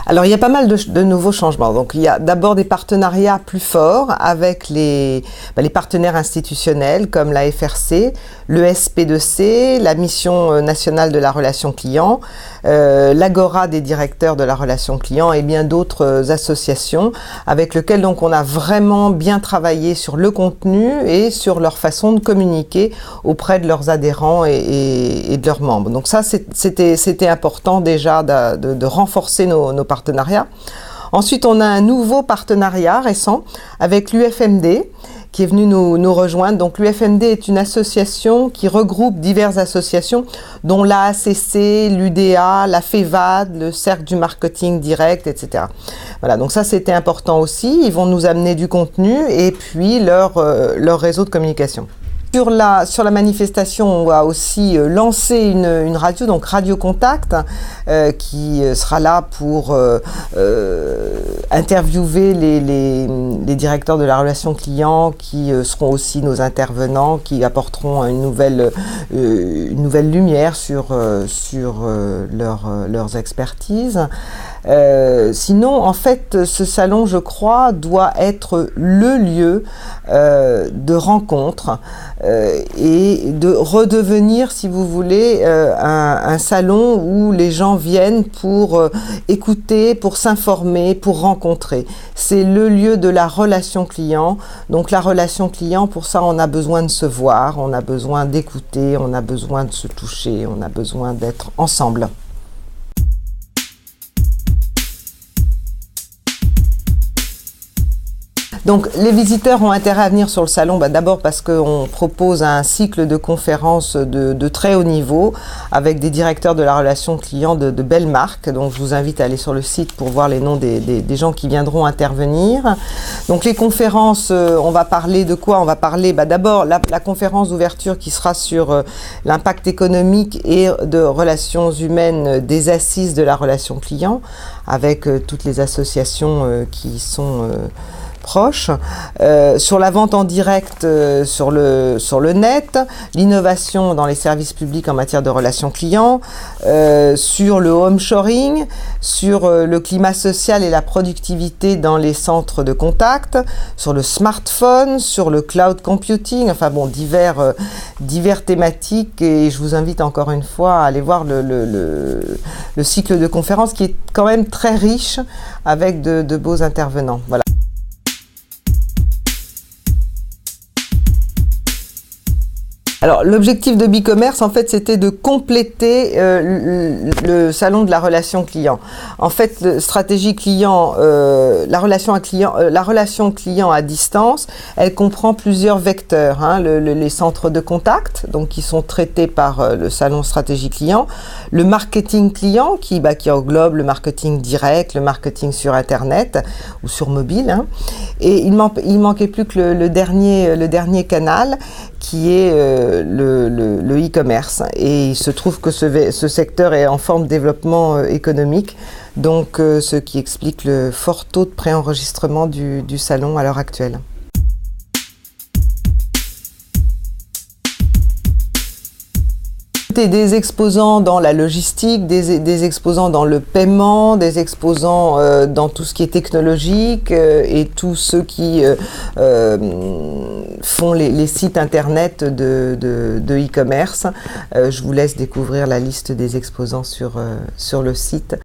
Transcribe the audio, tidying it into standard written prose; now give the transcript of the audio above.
Alors il y a pas mal de nouveaux changements. Donc il y a d'abord des partenariats plus forts avec les partenaires institutionnels comme la FRC, le SP2C, la Mission nationale de la relation client, l'Agora des directeurs de la relation client et bien d'autres associations avec lesquelles donc on a vraiment bien travaillé sur le contenu et sur leur façon de communiquer auprès de leurs adhérents et de leurs membres. Donc ça c'était important déjà de renforcer nos partenariats. Ensuite, on a un nouveau partenariat récent avec l'UFMD qui est venu nous rejoindre. Donc l'UFMD est une association qui regroupe diverses associations dont l'AACC, l'UDA, la FEVAD, le Cercle du marketing direct, etc. Voilà, donc ça c'était important aussi. Ils vont nous amener du contenu et puis leur réseau de communication. Sur la manifestation, on va aussi lancer une radio, donc Radio Contact, qui sera là pour interviewer les directeurs de la relation client, qui seront aussi nos intervenants, qui apporteront une nouvelle lumière sur leurs expertises. Sinon, en fait, ce salon, je crois, doit être le lieu de rencontre et de redevenir, si vous voulez, un salon où les gens viennent pour écouter, pour s'informer, pour rencontrer. C'est le lieu de la relation client. Donc la relation client, pour ça, on a besoin de se voir, on a besoin d'écouter, on a besoin de se toucher, on a besoin d'être ensemble. Donc les visiteurs ont intérêt à venir sur le salon, d'abord parce qu'on propose un cycle de conférences de très haut niveau avec des directeurs de la relation client de belles marques. Donc je vous invite à aller sur le site pour voir les noms des gens qui viendront intervenir. Donc les conférences, on va parler de quoi? On va parler d'abord la conférence d'ouverture qui sera sur l'impact économique et de relations humaines des assises de la relation client avec toutes les associations qui sont proche, sur la vente en direct sur le net, l'innovation dans les services publics en matière de relations clients, sur le home shoring, sur le climat social et la productivité dans les centres de contact, sur le smartphone, sur le cloud computing, enfin bon, divers thématiques, et je vous invite encore une fois à aller voir le cycle de conférences qui est quand même très riche avec de beaux intervenants. Voilà. Alors l'objectif de BeCommerce, en fait, c'était de compléter le salon de la relation client. En fait, stratégie client, la relation client à distance, elle comprend plusieurs vecteurs. Hein, les centres de contact, donc qui sont traités par le salon stratégie client, le marketing client qui englobe le marketing direct, le marketing sur internet ou sur mobile, hein, et il manquait plus que le dernier canal qui est le e-commerce. Et il se trouve que ce secteur est en forme de développement économique, donc ce qui explique le fort taux de préenregistrement du salon à l'heure actuelle. Des exposants dans la logistique, des exposants dans le paiement, des exposants dans tout ce qui est technologique et tous ceux qui font les sites internet de e-commerce. Je vous laisse découvrir la liste des exposants sur le site.